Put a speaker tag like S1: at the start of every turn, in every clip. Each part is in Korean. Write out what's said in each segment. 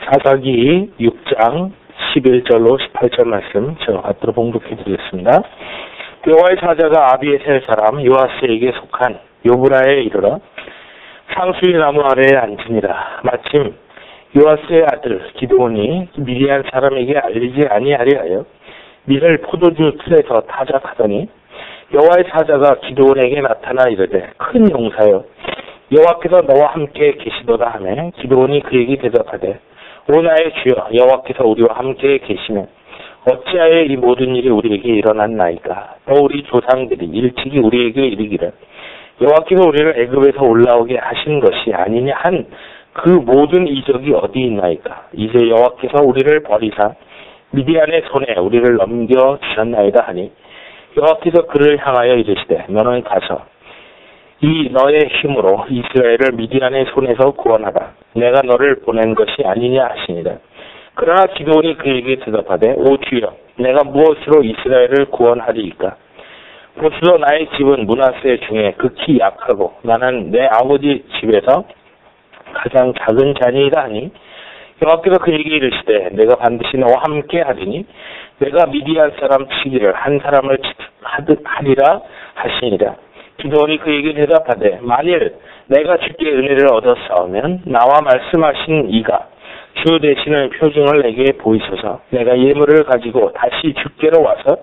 S1: 사사기 6장 11절로 18절 말씀 저와 같이 봉독해 드리겠습니다. 여호와의 사자가 아비에셀 사람 요아스에게 속한 요브라에 이르러 상수리 나무 아래에 앉으니라. 마침 요아스의 아들 기드온이 미디안 사람에게 알리지 아니하리하여 밀을 포도주 틀에서 타작하더니 여호와의 사자가 기드온에게 나타나 이르되 큰 용사여 여호와께서 너와 함께 계시도다 하매 기드온이 그에게 대답하되 오 나의 주여 여호와께서 우리와 함께 계시면 어찌하여 이 모든 일이 우리에게 일어났나이까. 또 우리 조상들이 일찍이 우리에게 이르기를 여호와께서 우리를 애굽에서 올라오게 하신 것이 아니냐 한 그 모든 이적이 어디 있나이까. 이제 여호와께서 우리를 버리사 미디안의 손에 우리를 넘겨 주셨나이다 하니 여호와께서 그를 향하여 이르시되 너는 가서 이 너의 힘으로 이스라엘을 미디안의 손에서 구원하라. 내가 너를 보낸 것이 아니냐 하시니라. 그러나 기드온이 그에게 대답하되 오 주여 내가 무엇으로 이스라엘을 구원하리이까. 보시도 나의 집은 므낫세 중에 극히 약하고 나는 내 아버지 집에서 가장 작은 자니이다 하니 여호와께서 그에게 이르시되 내가 반드시 너와 함께 하리니 내가 미디안 사람 치기를 한 사람을 하리라 하시니라. 기드온이 그에게 대답하되 만일 내가 주께 은혜를 얻었사오면 나와 말씀하신 이가 주 되시는 표징을 내게 보이소서. 내가 예물을 가지고 다시 주께로 와서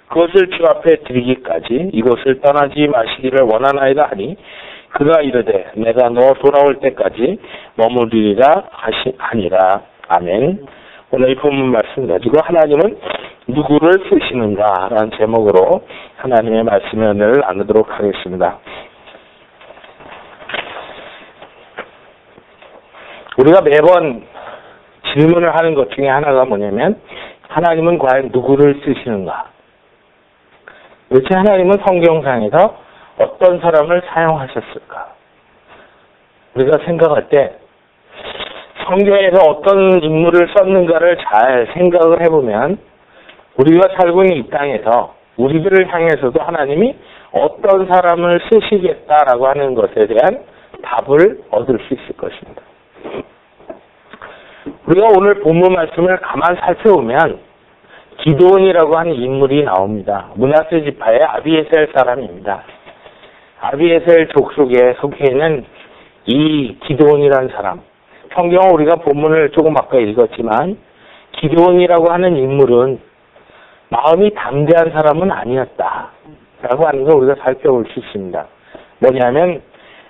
S1: 그것을 주 앞에 드리기까지 이곳을 떠나지 마시기를 원하나이다 하니 그가 이르되 내가 너 돌아올 때까지 머무르리라 하니라. 아멘. 오늘 이 본문 말씀 가지고 하나님은 누구를 쓰시는가 라는 제목으로 하나님의 말씀을 나누도록 하겠습니다. 우리가 매번 질문을 하는 것 중에 하나가 뭐냐면 하나님은 과연 누구를 쓰시는가. 도대체 하나님은 성경상에서 어떤 사람을 사용하셨을까. 우리가 생각할 때 성경에서 어떤 인물을 썼는가를 잘 생각을 해보면 우리가 살고 있는 이 땅에서 우리들을 향해서도 하나님이 어떤 사람을 쓰시겠다라고 하는 것에 대한 답을 얻을 수 있을 것입니다. 우리가 오늘 본문 말씀을 가만 살펴보면 기드온이라고 하는 인물이 나옵니다. 므낫세 지파의 아비에셀 사람입니다. 아비에셀 족속에 속해 있는 이 기드온이라는 사람, 성경은 우리가 본문을 조금 아까 읽었지만 기드온이라고 하는 인물은 마음이 담대한 사람은 아니었다라고 하는 걸 우리가 살펴볼 수 있습니다. 뭐냐면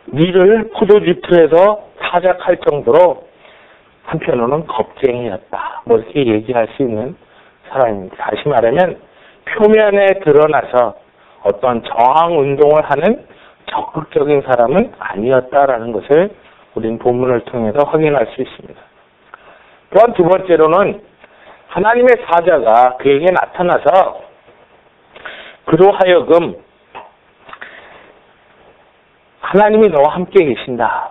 S1: 밀을 포도주 틀에서 타작할 정도로 한편으로는 겁쟁이였다. 뭐 이렇게 얘기할 수 있는 사람입니다. 다시 말하면 표면에 드러나서 어떤 저항 운동을 하는 적극적인 사람은 아니었다라는 것을 우리는 본문을 통해서 확인할 수 있습니다. 또한 두 번째로는 하나님의 사자가 그에게 나타나서 그로 하여금 하나님이 너와 함께 계신다.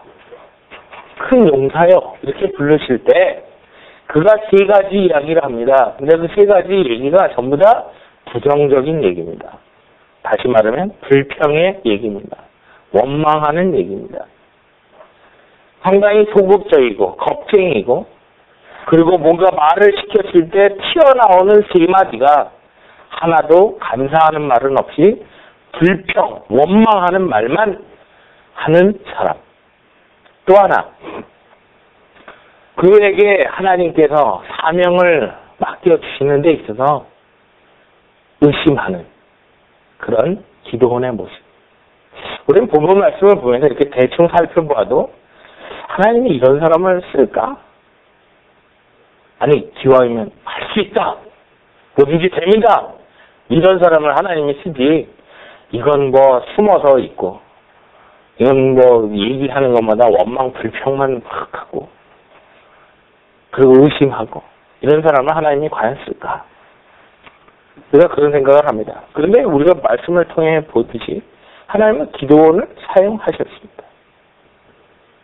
S1: 큰 용사여 이렇게 부르실 때 그가 세 가지 이야기를 합니다. 근데 그 세 가지 얘기가 전부 다 부정적인 얘기입니다. 다시 말하면 불평의 얘기입니다. 원망하는 얘기입니다. 상당히 소극적이고 겁쟁이고 그리고 뭔가 말을 시켰을 때 튀어나오는 세 마디가 하나도 감사하는 말은 없이 불평, 원망하는 말만 하는 사람. 또 하나, 그에게 하나님께서 사명을 맡겨주시는 데 있어서 의심하는 그런 기드온의 모습. 우리는 본문 말씀을 보면서 이렇게 대충 살펴봐도 하나님이 이런 사람을 쓸까? 아니, 기왕이면 할 수 있다. 뭐든지 됩니다. 이런 사람을 하나님이 쓰지. 이건 뭐 숨어서 있고 이건 뭐 얘기하는 것마다 원망 불평만 막 하고 그리고 의심하고 이런 사람을 하나님이 과연 쓸까? 우리가 그런 생각을 합니다. 그런데 우리가 말씀을 통해 보듯이 하나님은 기드온을 사용하셨습니다.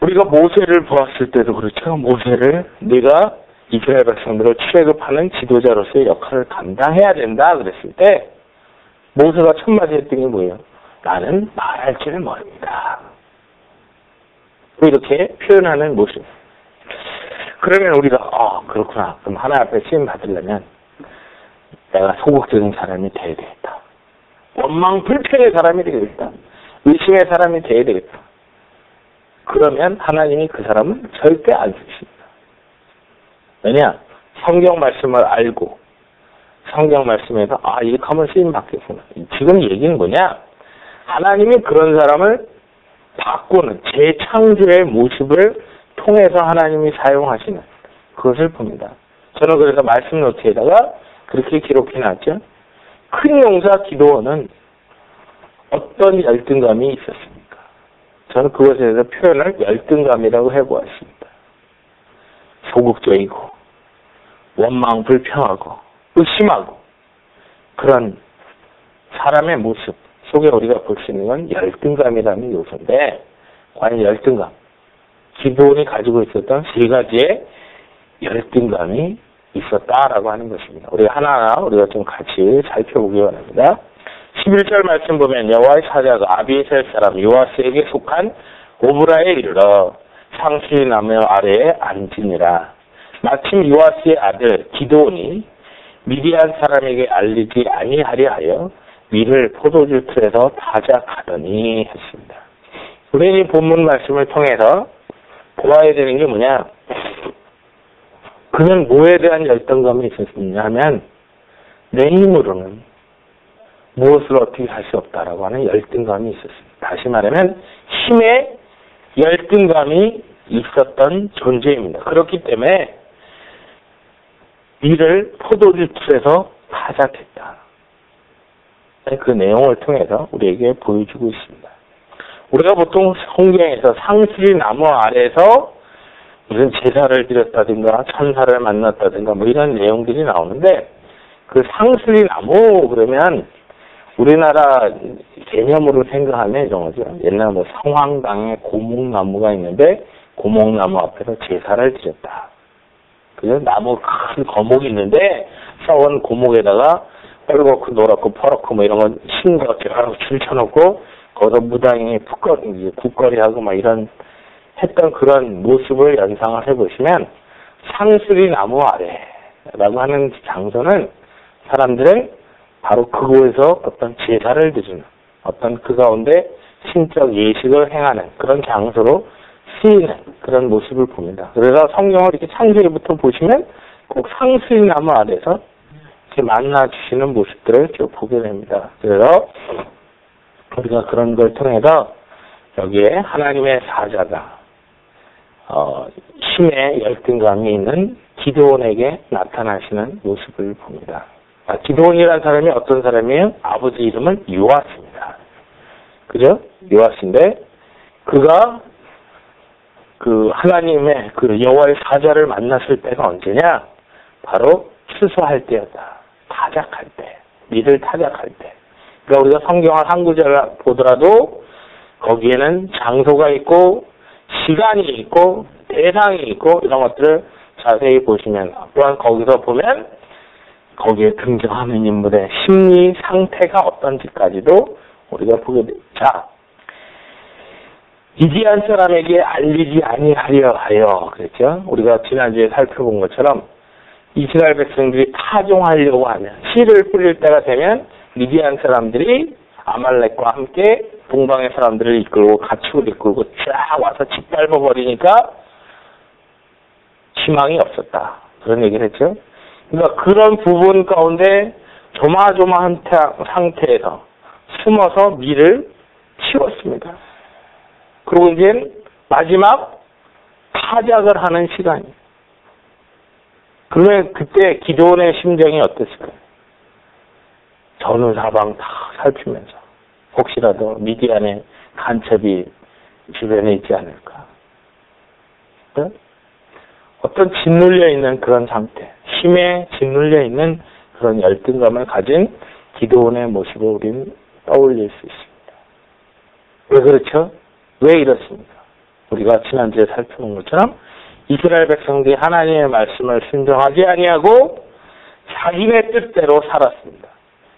S1: 우리가 모세를 보았을 때도 그렇죠. 모세를 네가 이스라엘 백성들을 출애굽하는 지도자로서의 역할을 감당해야 된다 그랬을 때 모세가 첫 마디 했던 게 뭐예요? 나는 말할 줄 모릅니다. 이렇게 표현하는 모습. 그러면 우리가 그렇구나. 그럼 하나님 앞에 쓰임 받으려면 내가 소극적인 사람이 돼야 되겠다. 원망 불평의 사람이 되겠다. 의심의 사람이 돼야 되겠다. 그러면 하나님이 그 사람은 절대 안 쓰십니다. 왜냐? 성경 말씀을 알고 성경 말씀에서 이렇게 하면 쓰임 받겠구나. 지금 얘기는 뭐냐? 하나님이 그런 사람을 바꾸는 재창조의 모습을 통해서 하나님이 사용하시는 그것을 봅니다. 저는 그래서 말씀 노트에다가 그렇게 기록해놨죠. 큰 용사 기도원은 어떤 열등감이 있었습니까? 저는 그것에 대해서 표현을 열등감이라고 해보았습니다. 소극적이고 원망 불평하고 의심하고 그런 사람의 모습 속에 우리가 볼 수 있는 건 열등감이라는 요소인데, 과연 열등감, 기도원이 가지고 있었던 세 가지의 열등감이 있었다라고 하는 것입니다. 우리가 하나하나 우리가 좀 같이 살펴보기 원합니다. 11절 말씀 보면 여호와의 사자가 아비에셀 사람 요아스에게 속한 오브라에 이르러 상수리 나무 아래에 앉으니라. 마침 요아스의 아들 기드온이 미디안 사람에게 알리지 아니하려 하여 밀을 포도주 틀에서 타작하더니 했습니다. 우리는 이 본문 말씀을 통해서 보아야 되는 게 뭐냐? 그는 뭐에 대한 열등감이 있었느냐 하면 내 힘으로는 무엇을 어떻게 할 수 없다라고 하는 열등감이 있었습니다. 다시 말하면 힘의 열등감이 있었던 존재입니다. 그렇기 때문에 이를 포도주 틀에서 타작했다. 그 내용을 통해서 우리에게 보여주고 있습니다. 우리가 보통 성경에서 상수리 나무 아래에서 무슨 제사를 드렸다든가 천사를 만났다든가 뭐 이런 내용들이 나오는데, 그 상수리 나무 그러면 우리나라 개념으로 생각하면 이런 거죠. 옛날 뭐 성황당에 고목나무가 있는데 고목나무 앞에서 제사를 드렸다. 그죠? 나무 큰 거목이 있는데 썩은 고목에다가 빨갛고 노랗고 퍼렇고 뭐 이런 건 신거 제가로 줄 쳐놓고 거기서 무당이 국거리하고 막 이런 했던 그런 모습을 연상을 해보시면 상수리 나무 아래라고 하는 장소는 사람들은 바로 그곳에서 어떤 제사를 드리는 어떤 그 가운데 신적 예식을 행하는 그런 장소로 쓰이는 그런 모습을 봅니다. 그래서 성경을 이렇게 창세기부터 보시면 꼭 상수리 나무 아래에서 이렇게 만나 주시는 모습들을 쭉 보게 됩니다. 그래서 우리가 그런 걸 통해서 여기에 하나님의 사자가 힘의 열등감이 있는 기드온에게 나타나시는 모습을 봅니다. 기드온이라는 사람이 어떤 사람이에요? 아버지 이름은 요아스입니다. 그죠? 요아스인데 그가 그 하나님의 그 여호와의 사자를 만났을 때가 언제냐? 바로 추수할 때였다. 타작할 때, 밀을 타작할 때. 그러니까 우리가 성경을 한 구절 보더라도 거기에는 장소가 있고 시간이 있고 대상이 있고 이런 것들을 자세히 보시면, 또한 거기서 보면 거기에 등장하는 인물의 심리 상태가 어떤지까지도 우리가 보게 됩니다. 자, 미디안 사람에게 알리지 아니하려 하여 그랬죠. 우리가 지난주에 살펴본 것처럼 이스라엘 백성들이 타종하려고 하면 씨를 뿌릴 때가 되면 미디안 사람들이 아말렉과 함께 동방의 사람들을 이끌고 가축을 이끌고 쫙 와서 짓밟아 버리니까 희망이 없었다. 그런 얘기를 했죠. 그러니까 그런 부분 가운데 조마조마한 상태에서 숨어서 밀을 치웠습니다. 그리고 이제 마지막 타작을 하는 시간이에요. 그러면 그때 기드온의 심정이 어땠을까요? 전후사방 다 살피면서 혹시라도 미디안의 간첩이 주변에 있지 않을까. 네? 어떤 짓눌려 있는 그런 상태, 힘에 짓눌려 있는 그런 열등감을 가진 기드온의 모습을 우리는 떠올릴 수 있습니다. 왜 그렇죠? 왜 이렇습니까? 우리가 지난주에 살펴본 것처럼 이스라엘 백성들이 하나님의 말씀을 순종하지 아니하고 자기네 뜻대로 살았습니다.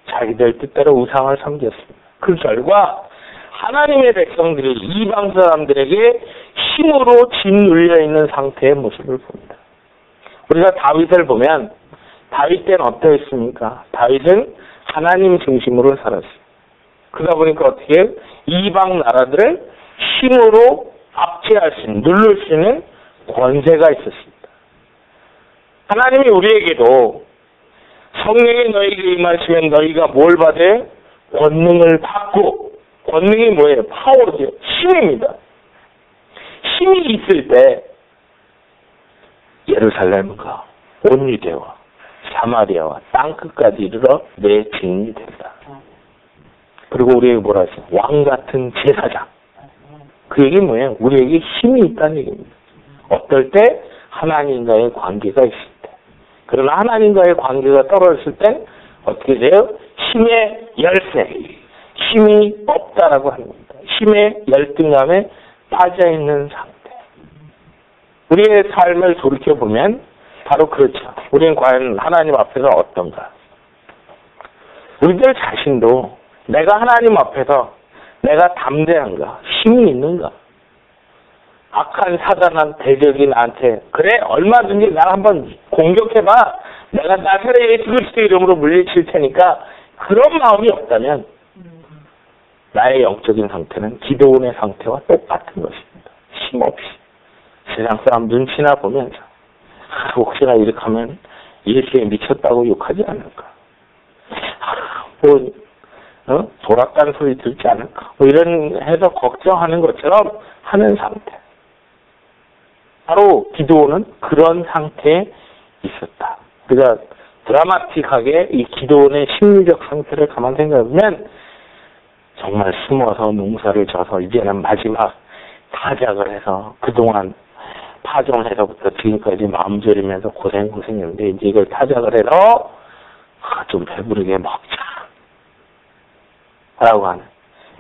S1: 자기들 뜻대로 우상을 섬겼습니다. 그 결과 하나님의 백성들이 이방 사람들에게 힘으로 짓눌려 있는 상태의 모습을 봅니다. 우리가 다윗을 보면 다윗 때는 어떠했습니까? 다윗은 하나님 중심으로 살았어요. 그러다 보니까 어떻게 이방 나라들을 힘으로 압제할 수 있는, 누를 수 있는 권세가 있었습니다. 하나님이 우리에게도 성령이 너에게 임하시면 너희가 뭘 받아요? 권능을 받고, 권능이 뭐예요? 파워죠. 힘입니다. 힘이 있을 때 예루살렘과 온 유대와 사마리아와 땅끝까지 이르러 내 증인이 된다. 그리고 우리에게 뭐라 했어요? 왕 같은 제사장. 그 얘기는 뭐예요? 우리에게 힘이 있다는 얘기입니다. 어떨 때? 하나님과의 관계가 있을 때. 그러나 하나님과의 관계가 떨어졌을 땐 어떻게 돼요? 힘의 열쇠. 힘이 없다라고 합니다. 힘의 열등감에 빠져있는 상태. 우리의 삶을 돌이켜보면 바로 그렇죠. 우리는 과연 하나님 앞에서 어떤가? 우리들 자신도 내가 하나님 앞에서 내가 담대한가? 힘이 있는가? 악한 사단한 대적이 나한테 그래 얼마든지 나 한번 공격해봐. 내가 나사렛 예수 그리스도 이름으로 물리칠 테니까 그런 마음이 없다면 나의 영적인 상태는 기도원의 상태와 똑같은 것입니다. 힘없이 세상 사람 눈치나 보면서 혹시나 이렇게 하면 예수에 미쳤다고 욕하지 않을까? 돌았다는 소리 듣지 않을까? 이런 해서 걱정하는 것처럼 하는 상태. 바로 기도원은 그런 상태에 있었다. 우리가 드라마틱하게 이 기도원의 심리적 상태를 가만 생각하면 정말 숨어서 농사를 져서 이제는 마지막 타작을 해서 그동안 파종해서부터 지금까지 마음 졸이면서 고생했는데 이제 이걸 타작을 해서 좀 배부르게 먹자 라고 하는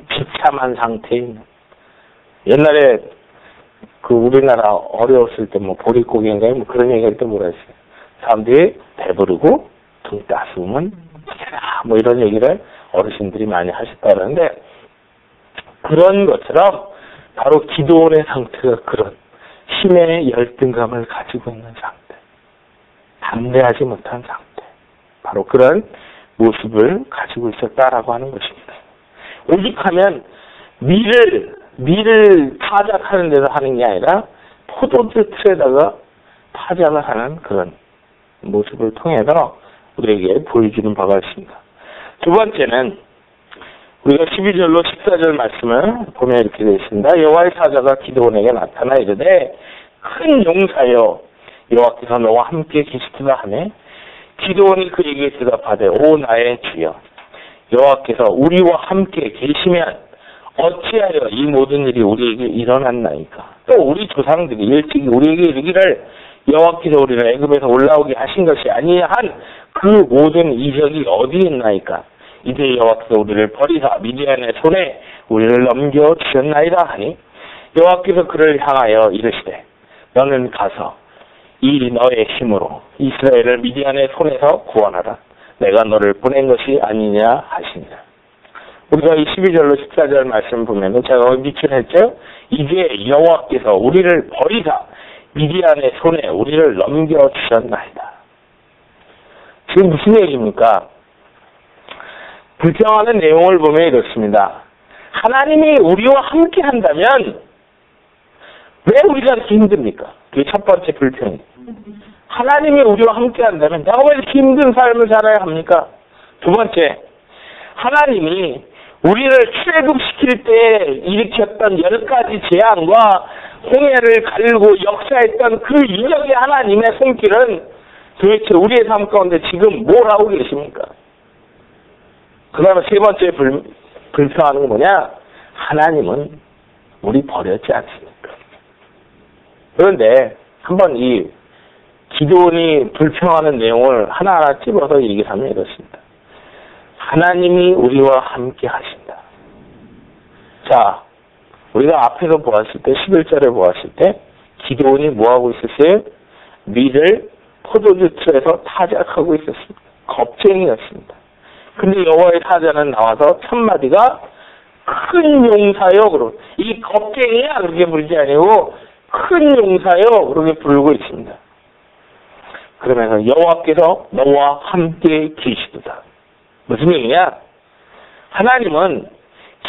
S1: 비참한 상태에 있는. 옛날에 그 우리나라 어려웠을 때 뭐 보릿고개인가요? 뭐 그런 얘기할 때 뭐라 했어요? 사람들이 배부르고 등 따스우면 뭐 이런 얘기를 어르신들이 많이 하셨다 그러는데 그런 것처럼 바로 기도원의 상태가 그런 힘의 열등감을 가지고 있는 상태, 담대하지 못한 상태, 바로 그런 모습을 가지고 있었다라고 하는 것입니다. 오직하면 밀을 타작하는 데서 하는 게 아니라 포도주 틀에다가 타작을 하는 그런 모습을 통해서 우리에게 보여주는 바가 있습니다. 두 번째는 우리가 12절로 14절 말씀을 보면 이렇게 되어 있습니다. 여호와의 사자가 기드온에게 나타나 이르되 큰 용사여 여호와께서 너와 함께 계시기가 하매 기드온이 그에게 대답하되 오 나의 주여 여호와께서 우리와 함께 계시면 어찌하여 이 모든 일이 우리에게 일어났나이까. 또 우리 조상들이 일찍이 우리에게 이르기를 여호와께서 우리를 애굽에서 올라오게 하신 것이 아니한 그 모든 이적이 어디 있나이까. 이제 여호와께서 우리를 버리사 미디안의 손에 우리를 넘겨주셨나이다 하니 여호와께서 그를 향하여 이르시되 너는 가서 이 너의 힘으로 이스라엘을 미디안의 손에서 구원하라. 내가 너를 보낸 것이 아니냐 하시니라. 우리가 이 12절로 14절 말씀 보면은 제가 미천했죠. 이제 여호와께서 우리를 버리사 미디안의 손에 우리를 넘겨주셨나이다. 지금 무슨 얘기입니까? 불평하는 내용을 보면 이렇습니다. 하나님이 우리와 함께 한다면 왜 우리가 이렇게 힘듭니까? 그게 첫 번째 불평이. 하나님이 우리와 함께 한다면 내가 왜 이렇게 힘든 삶을 살아야 합니까? 두 번째, 하나님이 우리를 출애굽시킬 때 일으켰던 10가지 재앙과 홍해를 가르고 역사했던 그 이적의 하나님의 손길은 도대체 우리의 삶 가운데 지금 뭘 하고 계십니까? 그 다음에 세 번째 불평하는 건 뭐냐? 하나님은 우리 버렸지 않습니까? 그런데 한번 이 기도원이 불평하는 내용을 하나하나 찝어서 얘기를 하면 이렇습니다. 하나님이 우리와 함께 하신다. 자, 우리가 앞에서 보았을 때 11절에 보았을 때 기도원이 뭐하고 있었어요? 밀을 포도주 틀에서 타작하고 있었습니다. 겁쟁이였습니다. 근데 여호와의 사자는 나와서 첫 마디가 큰 용사여 그러고 이 겁쟁이야 그렇게 부르지 아니고 큰 용사여 그렇게 부르고 있습니다. 그러면서 여호와께서 너와 함께 계시도다. 무슨 얘기냐? 하나님은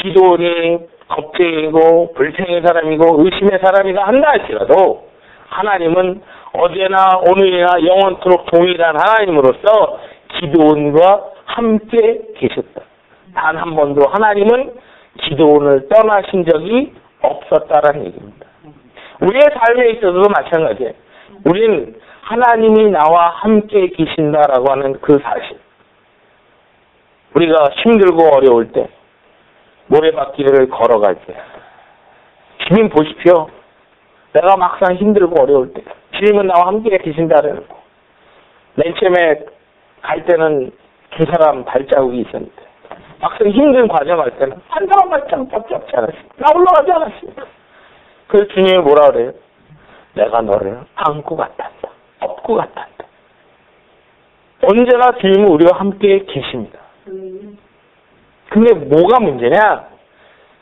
S1: 기도원이 겁쟁이고 불평의 사람이고 의심의 사람이라 한다 할지라도 하나님은 어제나 오늘이나 영원토록 동일한 하나님으로서 기도원과 함께 계셨다. 단 한 번도 하나님은 기도원을 떠나신 적이 없었다라는 얘기입니다. 우리의 삶에 있어서도 마찬가지예요. 우리는 하나님이 나와 함께 계신다라고 하는 그 사실. 우리가 힘들고 어려울 때 모래바퀴를 걸어갈 때 주님 보십시오. 내가 막상 힘들고 어려울 때 주님은 나와 함께 계신다라는 거. 맨 처음에 갈 때는 두 사람 발자국이 있었는데 막상 힘든 과정할 때는 한 사람 발자국밖에 없지 않았습니다. 나 올라가지 않았습니다. 그래서 주님이 뭐라 그래요? 내가 너를 안고 갔단다. 업고 갔단다. 언제나 주님은 우리와 함께 계십니다. 근데 뭐가 문제냐?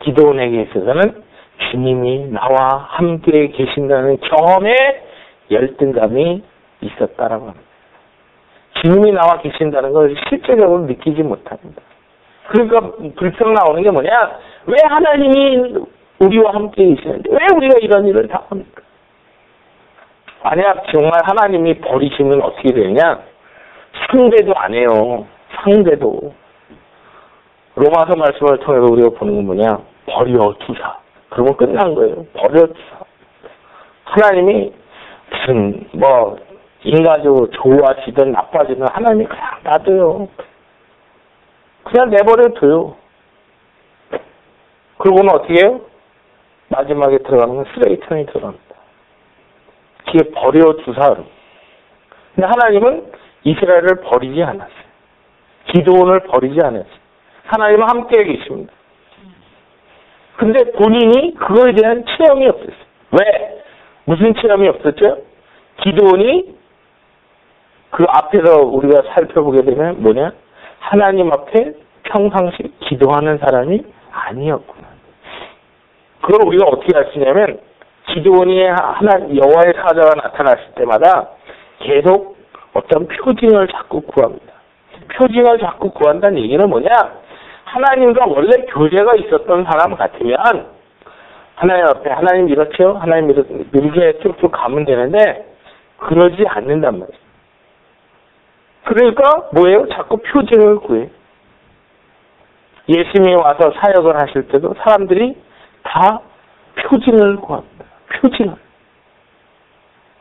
S1: 기도원에게 있어서는 주님이 나와 함께 계신다는 경험에 열등감이 있었다라고 합니다. 주님이 나와 계신다는 걸 실제적으로 느끼지 못합니다. 그러니까 불평 나오는 게 뭐냐? 왜 하나님이 우리와 함께 계시는데 왜 우리가 이런 일을 당합니까? 만약 정말 하나님이 버리시면 어떻게 되느냐? 상대도 안 해요. 상대도. 로마서 말씀을 통해서 우리가 보는 건 뭐냐? 버려두사. 그러면 끝난 거예요. 버려두사. 하나님이 무슨 인간적으로 좋아지든 나빠지든 하나님이 그냥 놔둬요. 그냥 내버려둬요. 그러고는 어떻게 해요? 마지막에 들어가는 건 쓰레기통에 들어갑니다. 그게 버려두사. 근데 하나님은 이스라엘을 버리지 않았어요. 기도원을 버리지 않았어요. 하나님은 함께 계십니다. 근데 본인이 그거에 대한 체험이 없었어요. 왜? 무슨 체험이 없었죠? 기도원이 그 앞에서 우리가 살펴보게 되면 뭐냐? 하나님 앞에 평상시 기도하는 사람이 아니었구나. 그걸 우리가 어떻게 알 수 있냐면 기도원이 여호와의 사자가 나타났을 때마다 계속 어떤 표징을 자꾸 구합니다. 표징을 자꾸 구한다는 얘기는 뭐냐? 하나님과 원래 교제가 있었던 사람 같으면 하나님 앞에 하나님 이렇죠? 하나님 이렇게 쭉쭉 가면 되는데 그러지 않는단 말이에요. 그러니까 뭐예요? 자꾸 표징을 구해요. 예수님이 와서 사역을 하실 때도 사람들이 다 표징을 구합니다. 표징을.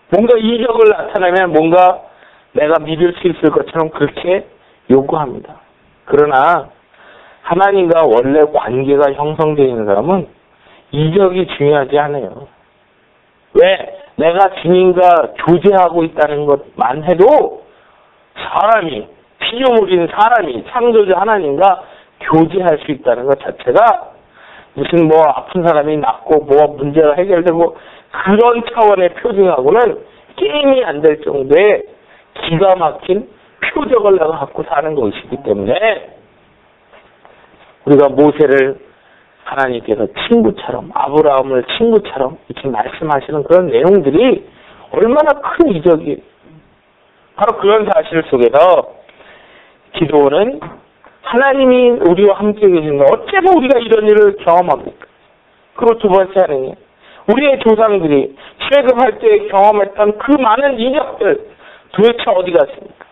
S1: 뭔가 이적을 나타내면 뭔가 내가 믿을 수 있을 것처럼 그렇게 요구합니다. 그러나 하나님과 원래 관계가 형성되어 있는 사람은 이적이 중요하지 않아요. 왜? 내가 주님과 교제하고 있다는 것만 해도 사람이, 피조물인 사람이 창조주 하나님과 교제할 수 있다는 것 자체가 무슨 아픈 사람이 낫고 문제가 해결되고 그런 차원의 표징하고는 게임이 안 될 정도의 기가 막힌 표적을 내가 갖고 사는 것이기 때문에 우리가 모세를 하나님께서 친구처럼 아브라함을 친구처럼 이렇게 말씀하시는 그런 내용들이 얼마나 큰 이적이에요. 바로 그런 사실 속에서 기도는 하나님이 우리와 함께 계신다. 어째서 우리가 이런 일을 경험합니까? 그리고 두 번째 하는 게 우리의 조상들이 출애굽할 때 경험했던 그 많은 이적들 도대체 어디 갔습니까?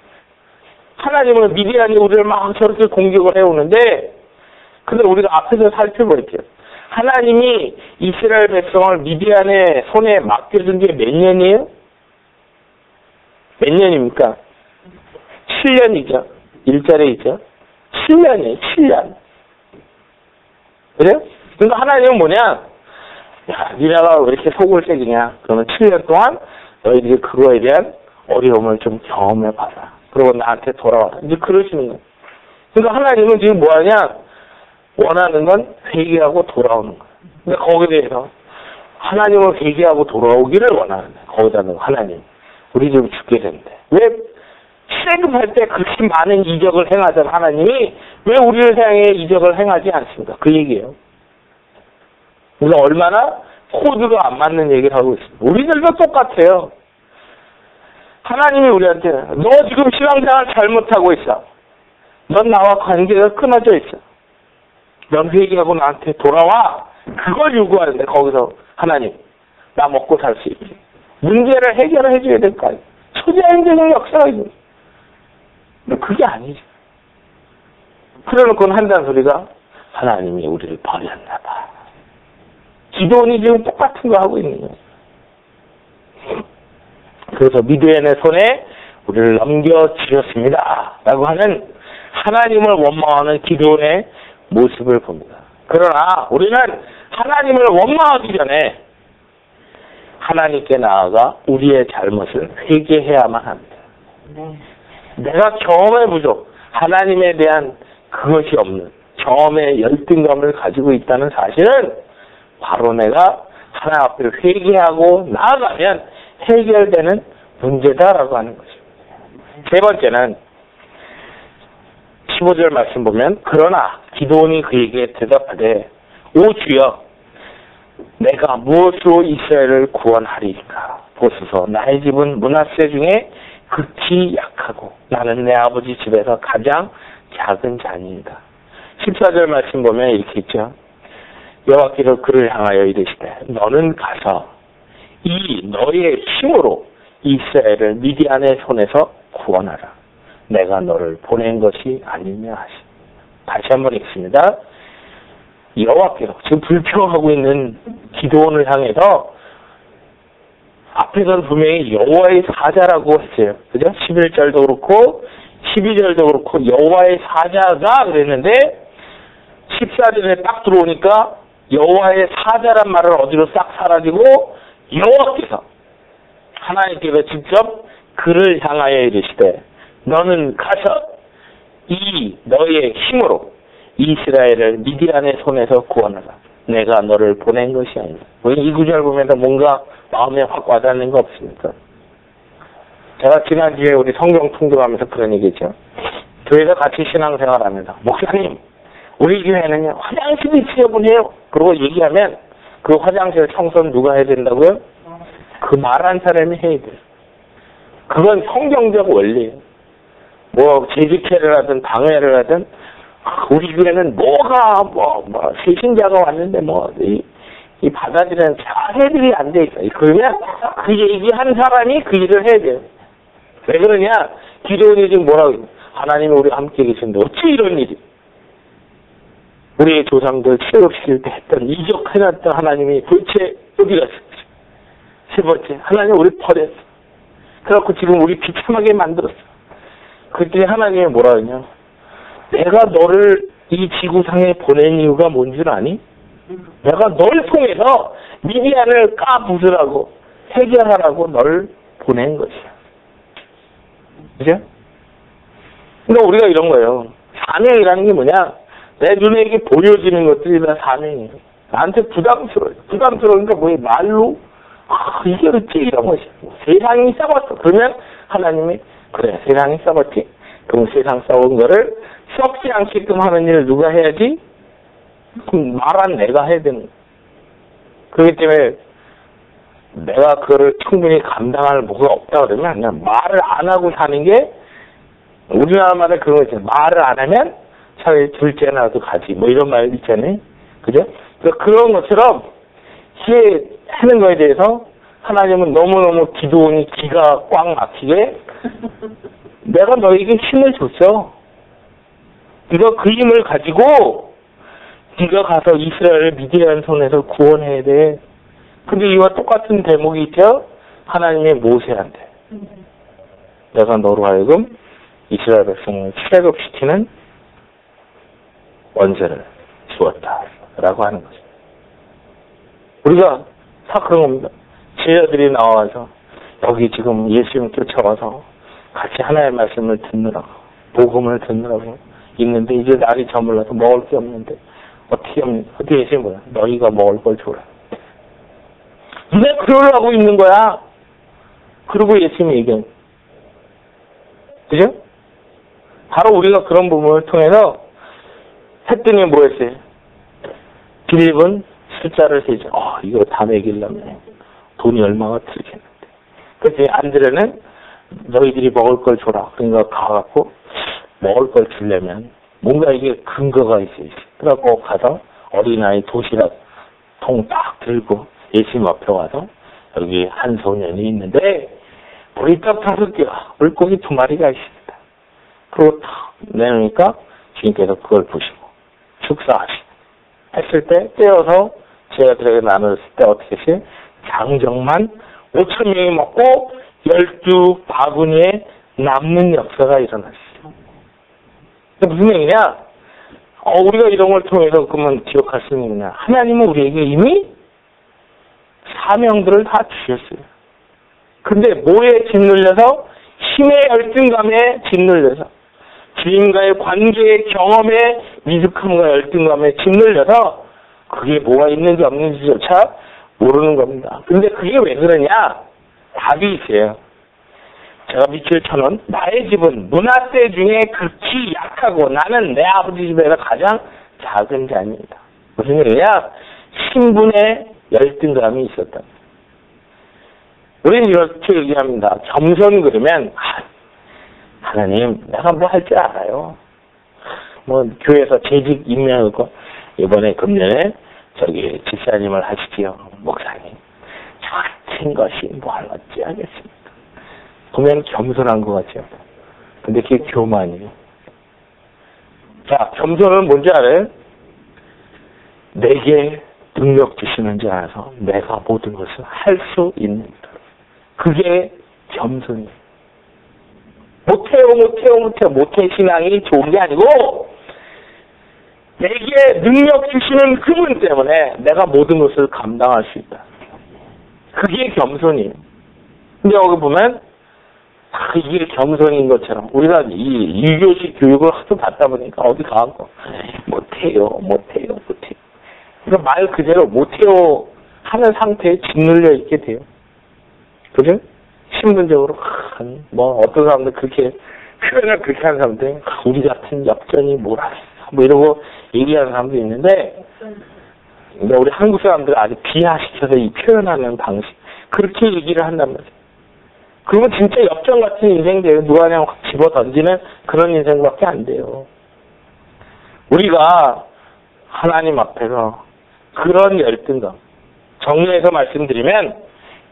S1: 하나님은 미디안이 우리를 막 저렇게 공격을 해오는데 근데 우리가 앞에서 살펴볼게요. 하나님이 이스라엘 백성을 미디안의 손에 맡겨준 게 몇 년이에요? 몇 년입니까? 7년이죠. 일자리이죠. 7년이에요. 7년. 그래요? 그러니까 하나님은 뭐냐? 야, 니네가 왜 이렇게 속을 새기냐? 그러면 7년 동안 너희들이 그거에 대한 어려움을 좀 경험해봐라. 그리고 나한테 돌아와라. 이제 그러시는 거예요. 그러니까 하나님은 지금 뭐하냐? 원하는 건 회개하고 돌아오는 거예요. 그러니까 거기에 대해서 하나님을 회개하고 돌아오기를 원하는 거예요. 거기다는 하나님. 우리 좀 죽게 된대. 왜 출애굽할 때 그렇게 많은 이적을 행하던 하나님이 왜 우리를 향해 이적을 행하지 않습니까? 그 얘기예요. 우리가 얼마나 코드가 안 맞는 얘기를 하고 있습니다. 우리들도 똑같아요. 하나님이 우리한테 너 지금 신앙생활 잘못하고 있어. 넌 나와 관계가 끊어져 있어. 넌 회개하고 나한테 돌아와. 그걸 요구하는데 거기서 하나님 나 먹고 살 수 있게 문제를 해결해 줘야 될 거 아니야. 초자연적인 역사가 있는. 근데 그게 아니지. 그래놓고는 한다는 소리가 하나님이 우리를 버렸나 봐. 기도원이 지금 똑같은 거 하고 있는 거예요. 그래서 미디안의 손에 우리를 넘겨주셨습니다 라고 하는 하나님을 원망하는 기도원의 모습을 봅니다. 그러나 우리는 하나님을 원망하기 전에 하나님께 나아가 우리의 잘못을 회개해야만 합니다. 내가 경험의 부족, 하나님에 대한 그것이 없는 경험의 열등감을 가지고 있다는 사실은 바로 내가 하나님 앞에 회개하고 나아가면 해결되는 문제다라고 하는 것입니다. 세 번째는 15절 말씀 보면 그러나 기도원이 그에게 대답하되 오 주여 내가 무엇으로 이스라엘을 구원하리이까 보소서 나의 집은 므낫세 중에 극히 약하고 나는 내 아버지 집에서 가장 작은 자니이다. 14절 말씀 보면 이렇게 있죠. 여호와께서 그를 향하여 이르시되 너는 가서 이 너의 힘으로 이스라엘을 미디안의 손에서 구원하라. 내가 너를 보낸 것이 아니냐 하시. 다시 한번 읽습니다. 여호와께서 지금 불평하고 있는 기도원을 향해서 앞에서는 분명히 여호와의 사자라고 했어요. 그죠? 11절도 그렇고 12절도 그렇고 여호와의 사자가 그랬는데 14절에 딱 들어오니까 여호와의 사자란 말은 어디로 싹 사라지고 여호와께서 하나님께서 직접 그를 향하여 이르시되 너는 가서 이 너의 힘으로 이스라엘을 미디안의 손에서 구원하라. 내가 너를 보낸 것이 아니다. 이 구절 보면서 뭔가 마음에 확 와닿는 거 없습니까? 제가 지난주에 우리 성경 통독하면서 그런 얘기죠. 교회에서 같이 신앙생활합니다. 목사님, 우리 교회는요 화장실이 지저분해요. 그러고 얘기하면 그 화장실 청소는 누가 해야 된다고요? 그 말한 사람이 해야 돼요. 그건 성경적 원리예요. 뭐 재직회를 하든 방해를 하든 우리 교회는 뭐가 세신자가 왔는데 이 받아들이는 자세들이 안 돼 있어. 그러면 그 얘기한 사람이 그 일을 해야 돼요. 왜 그러냐? 기도원이 지금 뭐라고 해요? 하나님이 우리와 함께 계신데 어찌 이런 일이? 우리의 조상들 출애굽시킬 때 했던 이적해놨던 하나님이 도대체 어디 갔어? 세 번째, 하나님 우리 버렸어. 그래갖고 지금 우리 비참하게 만들었어. 그때 하나님이 뭐라 하냐? 내가 너를 이 지구상에 보낸 이유가 뭔 줄 아니? 내가 널 통해서 미디안을 까부수라고 해결하라고 널 보낸 것이야. 그죠? 그러니까 우리가 이런 거예요. 사명이라는 게 뭐냐? 내 눈에게 보여지는 것들이 다 사명이에요. 나한테 부담스러워요. 부담스러우니까 뭐예요? 말로 이게 어찌 이런 것이야. 세상이 썩었어. 그러면 하나님이 그래 세상이 썩었지? 그럼 세상 썩은 거를 썩지 않게끔 하는 일을 누가 해야지? 그럼 말한 내가 해야 되는 거야. 그렇기 때문에 내가 그거를 충분히 감당할 뭐가 없다 그러면 그냥 말을 안 하고 사는 게 우리나라 말에 그런 거 있잖아요. 말을 안 하면 차라리 둘째 나도 가지 뭐 이런 말 있잖아요. 그죠? 그런 것처럼 하는 거에 대해서 하나님은 너무너무 기도원이 기가 꽉 막히게 내가 너에게 힘을 줬어. 네가 그 힘을 가지고 네가 가서 이스라엘을 미디안 손에서 구원해야 돼. 근데 이와 똑같은 대목이 있죠. 하나님의 모세한테 내가 너로 하여금 이스라엘 백성을 출애굽시키는 원죄를 주었다라고 하는 거죠. 우리가 다 그런 겁니다. 제자들이 나와서 여기 지금 예수님 쫓아와서 같이 하나님의 말씀을 듣느라고 복음을 듣느라고 있는데 이제 날이 저물러서 먹을 게 없는데 어떻게 예수님 뭐야? 너희가 먹을 걸 줘라. 왜 그러려고 있는 거야? 그리고 예수님이 얘기한 그죠? 바로 우리가 그런 부분을 통해서 했더니 뭐였어요? 빌립은 숫자를 세죠. 이거 다 매기려면 돈이 얼마가 들겠는데. 그래서 안드레는 너희들이 먹을 걸 줘라. 그러니까 가갖고 먹을 걸 주려면 뭔가 이게 근거가 있어야지. 그래갖고 가서 어린아이 도시락 통 딱 들고 예수님 앞에 와서 여기 한 소년이 있는데 보리떡 5개, 물고기 2마리가 있습니다. 그거 탁 내놓으니까 주님께서 그걸 보시고 축사하시고 했을 때 떼어서 제자들에게 나눴을 때 어떻게 했어요? 장정만 5,000명이 먹고 12바구니에 남는 역사가 일어났어요. 무슨 얘기냐? 우리가 이런 걸 통해서 그러면 기억할 수 있는 거냐? 하나님은 우리에게 이미 사명들을 다 주셨어요. 근데 뭐에 짓눌려서? 힘의 열등감에 짓눌려서 주님과의 관계의 경험에 미숙함과 열등감에 짓눌려서 그게 뭐가 있는지 없는지조차 모르는 겁니다. 근데 그게 왜 그러냐? 답이 있어요. 제가 밑줄 쳐놓은 나의 집은 문화세 중에 극히 약하고 나는 내 아버지 집에서 가장 작은 자입니다. 무슨 얘기냐? 신분의 열등감이 있었다. 우리는 이렇게 얘기합니다. 겸손 그러면 하나님 내가 뭐 할 줄 알아요. 뭐 교회에서 재직 임명하고 이번에 금년에 저기 집사님을 하시지요. 목사님. 저 같은 것이 뭘 어찌하겠습니까? 보면 겸손한 것 같죠. 근데 그게 교만이에요. 자, 겸손은 뭔지 알아요? 내게 능력 주시는 줄 알아서 내가 모든 것을 할 수 있는 것. 그게 겸손이에요. 못해 신앙이 좋은 게 아니고 내게 능력 주시는 그분 때문에 내가 모든 것을 감당할 수 있다. 그게 겸손이에요. 근데 여기 보면 이게 겸손인 것처럼 우리가 이 2교시 교육을 하도 받다 보니까 어디 가고 못해요. 그러니까 말 그대로 못해요 하는 상태에 짓눌려 있게 돼요. 그죠? 신분적으로 뭐 어떤 사람들 그렇게 표현을 그렇게 하는 사람들 우리 같은 역전이 뭐라 뭐 이러고 얘기하는 사람도 있는데 우리 한국 사람들 아주 비하시켜서 이 표현하는 방식 그렇게 얘기를 한단 말이에요. 그러면 진짜 역전 같은 인생 돼요. 누가 그냥 확 집어 던지는 그런 인생밖에 안 돼요. 우리가 하나님 앞에서 그런 열등감 정리해서 말씀드리면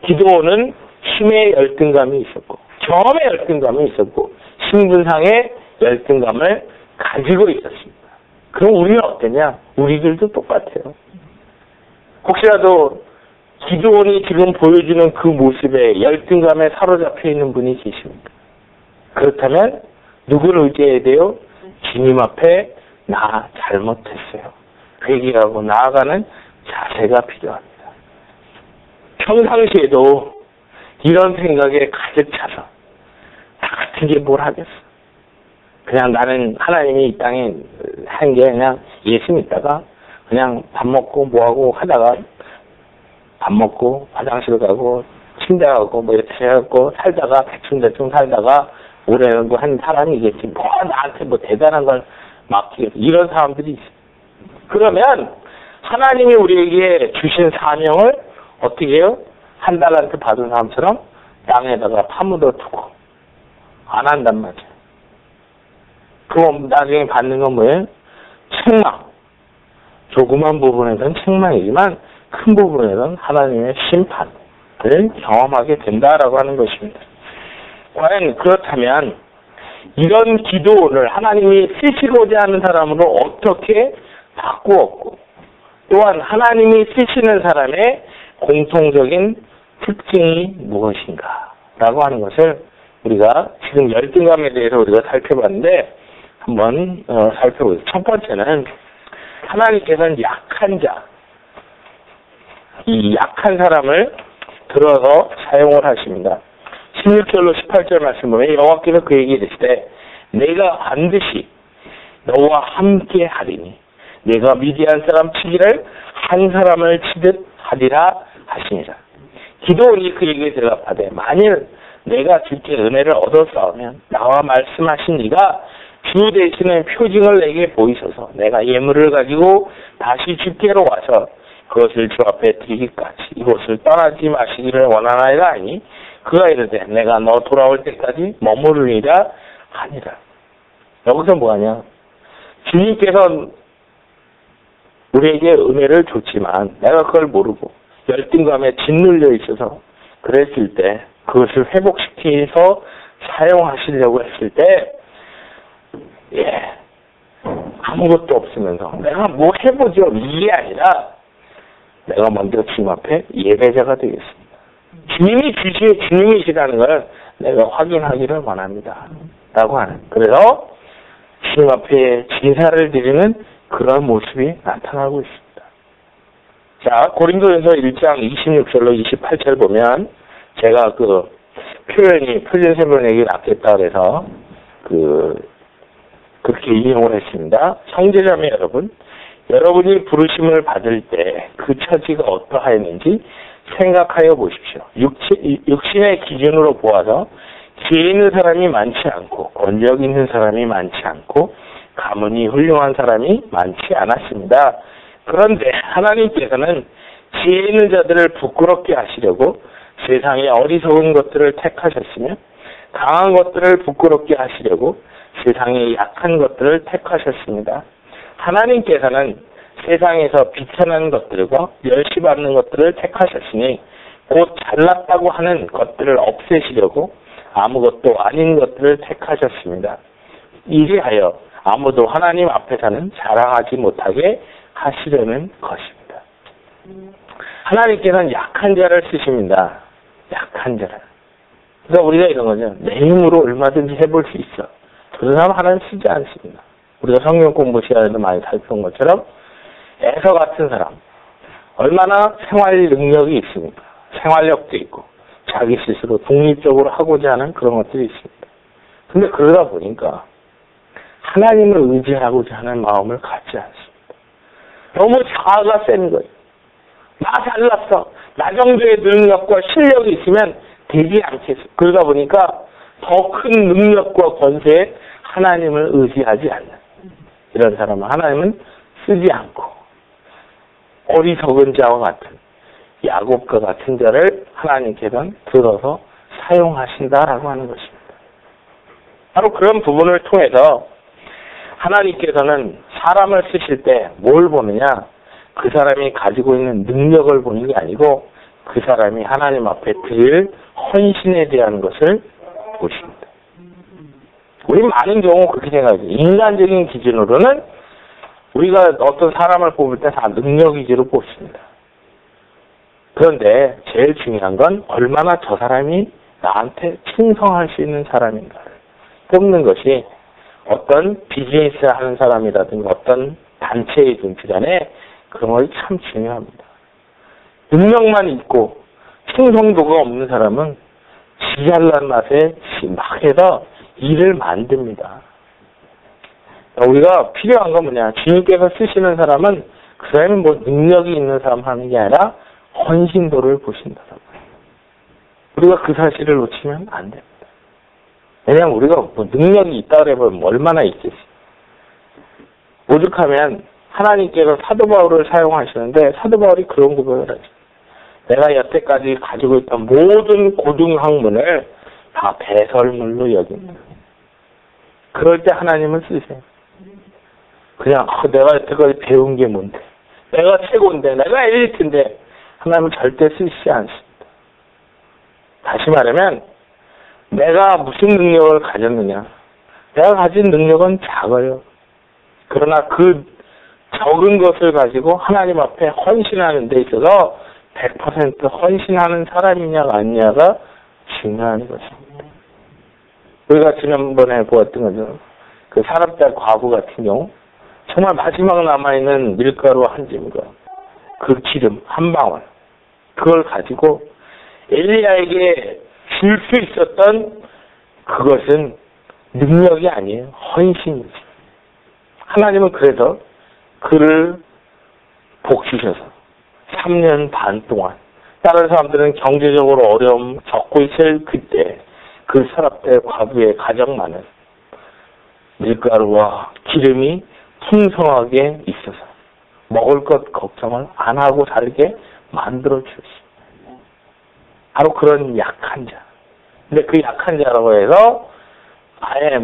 S1: 기도는 힘의 열등감이 있었고 경험의 열등감이 있었고 신분상의 열등감을 가지고 있었습니다. 그럼 우리는 어떠냐? 우리들도 똑같아요. 혹시라도 기도원이 지금 보여주는 그 모습에 열등감에 사로잡혀 있는 분이 계십니까? 그렇다면 누구를 의지해야 돼요? 주님 앞에 나 잘못했어요. 회개하고 나아가는 자세가 필요합니다. 평상시에도 이런 생각에 가득 차서 나 같은 게 뭘 하겠어. 그냥 나는 하나님이 이 땅에 한 게 그냥 예수 믿다가 그냥 밥 먹고 뭐하고 하다가 밥 먹고 화장실 가고 침대 가고 뭐 이렇게 해갖고 살다가 대충 살다가 올해는 뭐 한 사람이겠지. 뭐 나한테 뭐 대단한 걸 맡기겠어. 이런 사람들이 있어. 그러면 하나님이 우리에게 주신 사명을 어떻게 해요? 한 달한테 받은 사람처럼 땅에다가 파묻어 두고 안 한단 말이야. 그럼 나중에 받는 건 뭐예요? 책망. 조그만 부분에서는 책망이지만 큰 부분에서는 하나님의 심판을 경험하게 된다라고 하는 것입니다. 과연 그렇다면 이런 기도를 하나님이 쓰시고자 하는 사람으로 어떻게 바꾸었고 또한 하나님이 쓰시는 사람의 공통적인 특징이 무엇인가 라고 하는 것을 우리가 지금 열등감에 대해서 우리가 살펴봤는데 한번 살펴보겠습니다. 첫 번째는 하나님께서는 약한 자, 이 약한 사람을 들어서 사용을 하십니다. 16절로 18절 말씀 보면 여호와께서 그에게 이르시되 내가 반드시 너와 함께 하리니 내가 미디안 사람 치기를 한 사람을 치듯 하리라 하시니라. 기도원이 그에게 대답하되 만일 내가 주께 은혜를 얻었사오면 나와 말씀하신 이가 주 되시는 표징을 내게 보이소서. 내가 예물을 가지고 다시 주께로 와서 그것을 주 앞에 드리기까지 이곳을 떠나지 마시기를 원하나이다 하니 그가 이르되 내가 너 돌아올 때까지 머무르리라 하니라. 여기서 뭐하냐? 주님께서 우리에게 은혜를 줬지만 내가 그걸 모르고 열등감에 짓눌려 있어서 그랬을 때 그것을 회복시켜서 사용하시려고 했을 때 아무것도 없으면서 내가 뭐 해보죠 이게 아니라 내가 먼저 주님 앞에 예배자가 되겠습니다. 주님이 주님이시라는 걸 내가 확인하기를 원합니다. 라고 하는. 그래서 주님 앞에 제사를 드리는 그런 모습이 나타나고 있습니다. 자, 고린도전서 1장 26절로 28절 보면 제가 그 표현이 표준세번역이 낫겠다 그래서 그렇게 인용을 했습니다. 형제자매 여러분, 여러분이 부르심을 받을 때 그 처지가 어떠하였는지 생각하여 보십시오. 육신의 기준으로 보아서 지혜 있는 사람이 많지 않고 권력 있는 사람이 많지 않고 가문이 훌륭한 사람이 많지 않았습니다. 그런데 하나님께서는 지혜 있는 자들을 부끄럽게 하시려고 세상의 어리석은 것들을 택하셨으며 강한 것들을 부끄럽게 하시려고 세상의 약한 것들을 택하셨습니다. 하나님께서는 세상에서 비천한 것들과 멸시받는 것들을 택하셨으니 곧 잘났다고 하는 것들을 없애시려고 아무것도 아닌 것들을 택하셨습니다. 이리하여 아무도 하나님 앞에서는 자랑하지 못하게 하시려는 것입니다. 하나님께서는 약한 자를 쓰십니다. 약한 자를. 그러니까 우리가 이런 거죠. 내 힘으로 얼마든지 해볼 수 있어. 그런 사람 하나님 쓰지 않습니다. 우리가 성경 공부 시간에도 많이 살펴본 것처럼 에서 같은 사람 얼마나 생활 능력이 있습니까? 생활력도 있고 자기 스스로 독립적으로 하고자 하는 그런 것들이 있습니다. 근데 그러다 보니까 하나님을 의지하고자 하는 마음을 갖지 않습니다. 너무 자아가 센 거예요. 나 잘났어. 나 정도의 능력과 실력이 있으면 되지 않겠어. 그러다 보니까 더 큰 능력과 권세에 하나님을 의지하지 않는 이런 사람은 하나님은 쓰지 않고 어리석은 자와 같은 야곱과 같은 자를 하나님께서는 들어서 사용하신다라고 하는 것입니다. 바로 그런 부분을 통해서 하나님께서는 사람을 쓰실 때 뭘 보느냐? 그 사람이 가지고 있는 능력을 보는 게 아니고 그 사람이 하나님 앞에 드릴 헌신에 대한 것을 보십니다. 우리 많은 경우 그렇게 생각해요. 인간적인 기준으로는 우리가 어떤 사람을 뽑을 때 다 능력 위주로 뽑습니다. 그런데 제일 중요한 건 얼마나 저 사람이 나한테 충성할 수 있는 사람인가를 뽑는 것이 어떤 비즈니스 하는 사람이라든가 어떤 단체이든지 간에 그런 것이 참 중요합니다. 능력만 있고 충성도가 없는 사람은 지 잘난 맛에 막 해서 일을 만듭니다. 우리가 필요한 건 뭐냐? 주님께서 쓰시는 사람은 그 사람이 뭐 능력이 있는 사람 하는 게 아니라 헌신도를 보신다. 우리가 그 사실을 놓치면 안 됩니다. 왜냐하면 우리가 뭐 능력이 있다 그러면 얼마나 있겠어요. 오죽하면 하나님께서 사도 바울을 사용하시는데 사도 바울이 그런 고백을 하죠. 내가 여태까지 가지고 있던 모든 고등학문을 다 배설물로 여깁니다. 그럴 때 하나님은 쓰세요. 그냥 내가 여태까지 배운 게 뭔데, 내가 최고인데, 내가 엘리트인데 하나님은 절대 쓰시지 않습니다. 다시 말하면 내가 무슨 능력을 가졌느냐, 내가 가진 능력은 작아요. 그러나 그 적은 것을 가지고 하나님 앞에 헌신하는 데 있어서 100% 헌신하는 사람이냐가 아니냐가 중요한 것입니다. 우리가 지난번에 보았던 거죠. 그 사람딸 과부 같은 경우 정말 마지막 남아있는 밀가루 한 짐과 그 기름 한 방울 그걸 가지고 엘리야에게 줄 수 있었던 그것은 능력이 아니에요. 헌신이죠. 하나님은 그래서 그를 복주셔서 3년 반 동안 다른 사람들은 경제적으로 어려움 겪고 있을 그때 그 사람들 과부의 가정만은 밀가루와 기름이 풍성하게 있어서 먹을 것 걱정을 안 하고 살게 만들어 주셨습니다. 바로 그런 약한 자, 근데 그 약한 자라고 해서 아예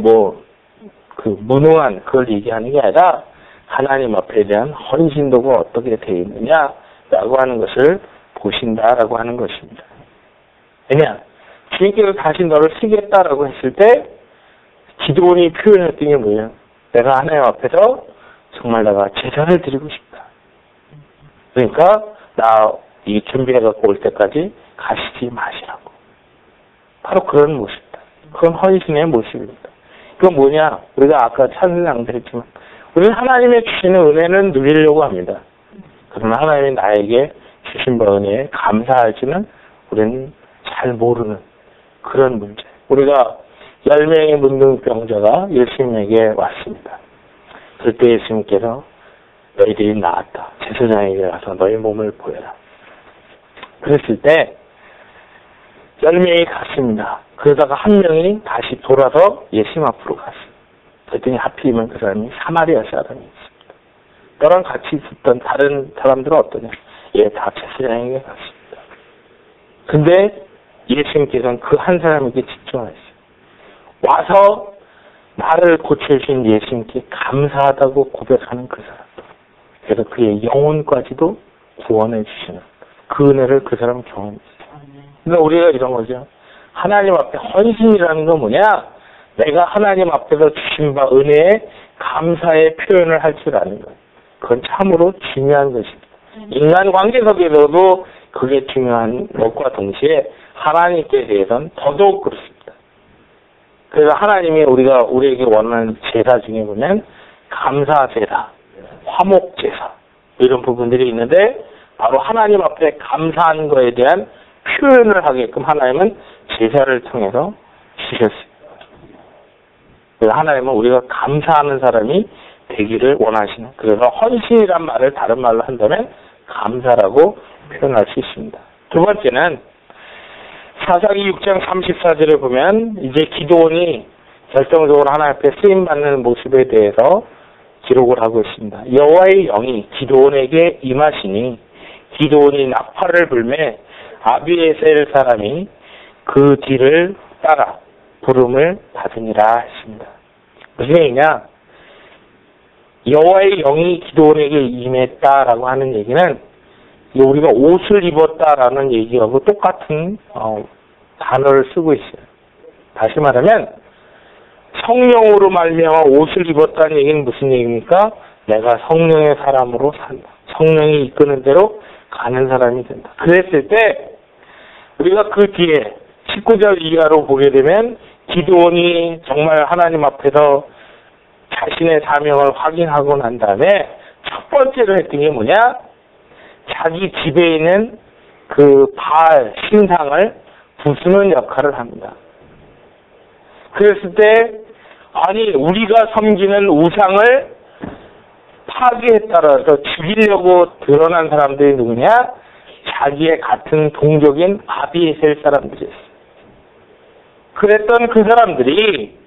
S1: 무능한 그걸 얘기하는 게 아니라 하나님 앞에 대한 헌신도가 어떻게 되어 있느냐라고 하는 것을 보신다라고 하는 것입니다. 왜냐? 주님께서 다시 너를 쓰겠다라고 했을 때 기드온이 표현했던 게 뭐예요? 내가 하나님 앞에서 정말 내가 제사를 드리고 싶다. 그러니까 나 이 준비해갖고 올 때까지 가시지 마시라고. 바로 그런 모습이다. 그건 헌신의 모습입니다. 그건 뭐냐? 우리가 아까 찬양도 했지만 우리는 하나님의 주시는 은혜는 누리려고 합니다. 그러나 하나님이 나에게 주신 바 은혜에 감사할지는 우리는 잘 모르는 그런 문제. 우리가 10명의 문둥병자가 예수님에게 왔습니다. 그때 예수님께서 너희들이 나았다. 제사장에게 가서 너희 몸을 보여라. 그랬을 때 10명이 갔습니다. 그러다가 한 명이 다시 돌아서 예수님 앞으로 갔습니다. 그랬더니 하필이면 그 사람이 사마리아 사람이었습니다. 너랑 같이 있었던 다른 사람들은 어떠냐? 다 제사장에게 갔습니다. 근데 예수님께서는 그 한 사람에게 집중하셨어요. 와서 나를 고쳐주신 예수님께 감사하다고 고백하는 그 사람. 그래서 그의 영혼까지도 구원해 주시는 그 은혜를 그 사람 경험했어요. 근데 우리가 이런 거죠. 하나님 앞에 헌신이라는 건 뭐냐? 내가 하나님 앞에서 주신 바 은혜에 감사의 표현을 할 줄 아는 거예요. 그건 참으로 중요한 것입니다. 인간관계 속에서도 그게 중요한 것과 동시에 하나님께 대해서는 더더욱 그렇습니다. 그래서 하나님이 우리에게 원하는 제사 중에 보면 감사 제사, 화목 제사 이런 부분들이 있는데 바로 하나님 앞에 감사한 거에 대한 표현을 하게끔 하나님은 제사를 통해서 주셨습니다. 그래서 하나님은 우리가 감사하는 사람이 되기를 원하시는, 그래서 헌신이란 말을 다른 말로 한다면 감사라고 표현할 수 있습니다. 두 번째는 사사기 6장 34절에 보면 이제 기드온이 결정적으로 하나님 앞에 쓰임받는 모습에 대해서 기록을 하고 있습니다. 여호와의 영이 기드온에게 임하시니 기드온이 나팔을 불매 아비에셀 사람이 그 뒤를 따라 부름을 받으니라 했습니다. 무슨 얘기냐? 여호와의 영이 기드온에게 임했다라고 하는 얘기는 우리가 옷을 입었다라는 얘기하고 똑같은 단어를 쓰고 있어요. 다시 말하면 성령으로 말미암아 옷을 입었다는 얘기는 무슨 얘기입니까? 내가 성령의 사람으로 산다. 성령이 이끄는 대로 가는 사람이 된다. 그랬을 때 우리가 그 뒤에 19절 이하로 보게 되면 기드온이 정말 하나님 앞에서 자신의 사명을 확인하고 난 다음에 첫 번째로 했던 게 뭐냐? 자기 집에 있는 그 바알 신상을 부수는 역할을 합니다. 그랬을 때 아니 우리가 섬기는 우상을 파괴했다라서 죽이려고 드러난 사람들이 누구냐? 자기의 같은 동족인 아비에셀 사람들이었어요. 그랬던 그 사람들이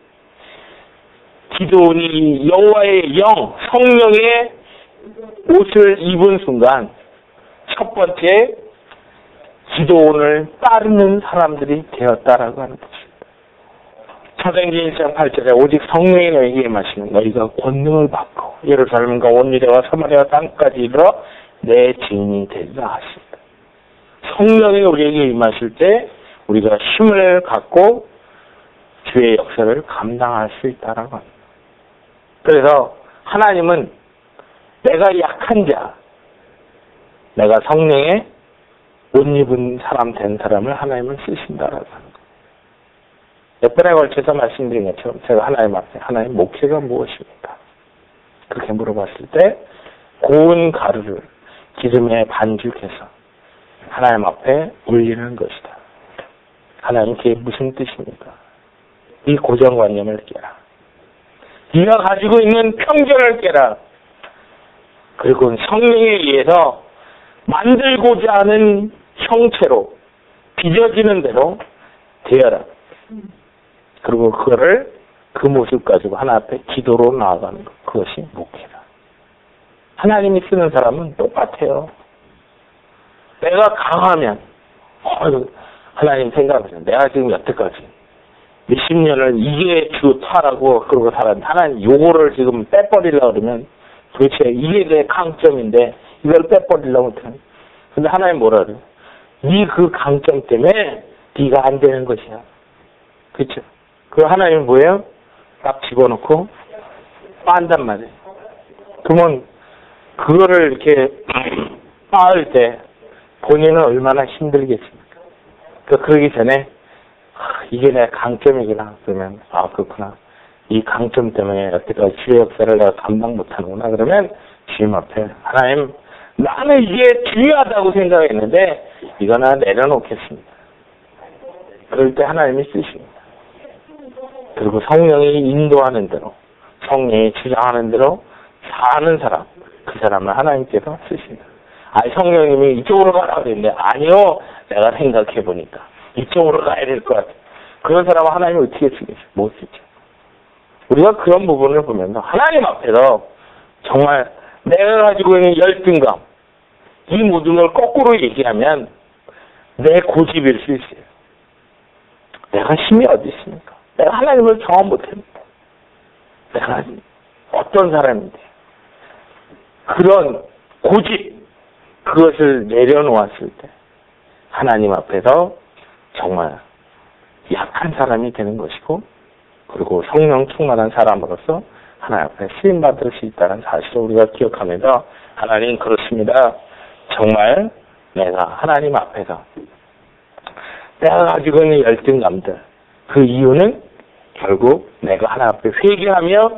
S1: 기드온이 여호와의 영, 성령의 옷을 입은 순간 첫 번째 기드온을 따르는 사람들이 되었다라고 하는 것입니다. 사도행전 1장 8절에 오직 성령이 너희에게 임하시면 너희가 권능을 받고 예루살렘과 온 유대와 사마리아 땅까지 이르러 내 증인이 되리라 하십니다. 성령이 우리에게 임하실 때 우리가 힘을 갖고 주의 역사를 감당할 수 있다라고 합니다. 그래서 하나님은 내가 약한 자, 내가 성령에 옷 입은 사람 된 사람을 하나님은 쓰신다라고 하는 거예요. 몇 번에 걸쳐서 말씀드린 것처럼 제가 하나님 앞에 하나님 목회가 무엇입니까? 그렇게 물어봤을 때 고운 가루를 기름에 반죽해서 하나님 앞에 올리는 것이다. 하나님 그게 무슨 뜻입니까? 이 고정관념을 깨라. 네가 가지고 있는 편견을 깨라. 그리고 성령에 의해서 만들고자 하는 형체로 빚어지는 대로 되어라. 그리고 그거를 그 모습 가지고 하나 앞에 기도로 나아가는 것. 그것이 목회다. 하나님이 쓰는 사람은 똑같아요. 내가 강하면 하나님 생각하세요. 내가 지금 여태까지 몇십 년을 이게 주 터라고 그러고 살았는데 하나님 요거를 지금 빼버리려고 그러면 도대체 이게 내 강점인데 이걸 빼버리려고 못하네. 근데 하나님 뭐라 그래요? 네 그 강점 때문에 네가 안 되는 것이야. 그렇죠? 그 하나님 뭐예요? 딱 집어넣고 빤단 말이에요. 그러면 그거를 이렇게 빻을 때 본인은 얼마나 힘들겠습니까? 그러기 전에 이게 내 강점이구나. 그러면 그렇구나. 이 강점 때문에 여태까지 주의 역사를 내가 감당 못하는구나. 그러면 주님 앞에 하나님 나는 이게 중요하다고 생각했는데 이거는 내려놓겠습니다. 그럴 때 하나님이 쓰십니다. 그리고 성령이 인도하는 대로 성령이 주장하는 대로 사는 사람 그 사람을 하나님께서 쓰십니다. 성령님이 이쪽으로 가라고 했는데 아니요. 내가 생각해보니까 이쪽으로 가야 될 것 같아. 그런 사람은 하나님이 어떻게 쓰겠어요? 못 쓰죠. 우리가 그런 부분을 보면 하나님 앞에서 정말 내가 가지고 있는 열등감 이 모든 걸 거꾸로 얘기하면 내 고집일 수 있어요. 내가 힘이 어디 있습니까? 내가 하나님을 경험 못합니다. 내가 어떤 사람인데 그런 고집 그것을 내려놓았을 때 하나님 앞에서 정말 약한 사람이 되는 것이고 그리고 성령 충만한 사람으로서 하나님 앞에 쓰임받을 수 있다는 사실을 우리가 기억하면서 하나님 그렇습니다. 정말 내가 하나님 앞에서 내가 가지고 있는 열등감들 그 이유는 결국 내가 하나님 앞에 회개하며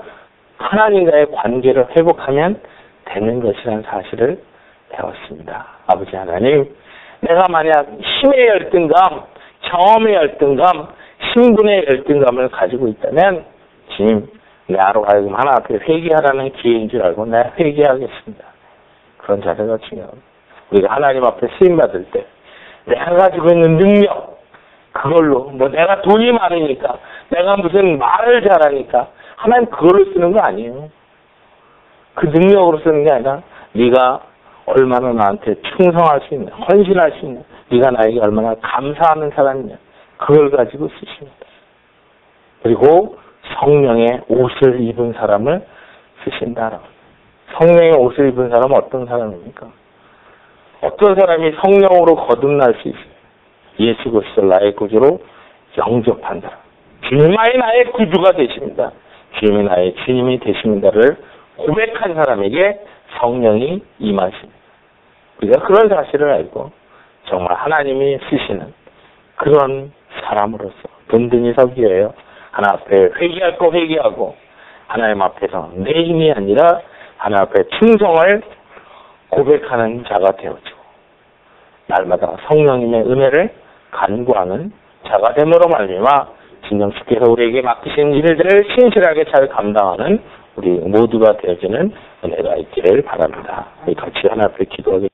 S1: 하나님과의 관계를 회복하면 되는 것이라는 사실을 배웠습니다. 아버지 하나님 내가 만약 힘의 열등감 경험의 열등감 신분의 열등감을 가지고 있다면 주님 나로 하여금 하나님 앞에 회개하라는 기회인 줄 알고 내가 회개하겠습니다. 그런 자세가 중요합니다. 우리가 하나님 앞에 쓰임받을 때 내가 가지고 있는 능력 그걸로 내가 돈이 많으니까 내가 무슨 말을 잘하니까 하나님 그걸로 쓰는 거 아니에요. 그 능력으로 쓰는 게 아니라 네가 얼마나 나한테 충성할 수 있냐 헌신할 수 있냐 네가 나에게 얼마나 감사하는 사람이냐 그걸 가지고 쓰십니다. 그리고 성령의 옷을 입은 사람을 쓰신다. 성령의 옷을 입은 사람은 어떤 사람입니까? 어떤 사람이 성령으로 거듭날 수 있어요? 예수 그리스도를 나의 구주로 영접한 사람. 주님만이 나의 구주가 되십니다. 주님이 나의 주님이 되십니다를 고백한 사람에게 성령이 임하십니다. 우리가 그런 사실을 알고 정말 하나님이 쓰시는 그런 사람으로서 든든히 서기 위하여 하나님 앞에 회개할 거 회개하고 하나님 앞에서 내 힘이 아니라 하나님 앞에 충성을 고백하는 자가 되어지고 날마다 성령님의 은혜를 간구하는 자가 됨으로 말미암아 진정 주께서 우리에게 맡기신 일들을 신실하게 잘 감당하는 우리 모두가 되어지는 은혜가 있기를 바랍니다. 우리 같이 하나님 앞에 기도하겠습니다.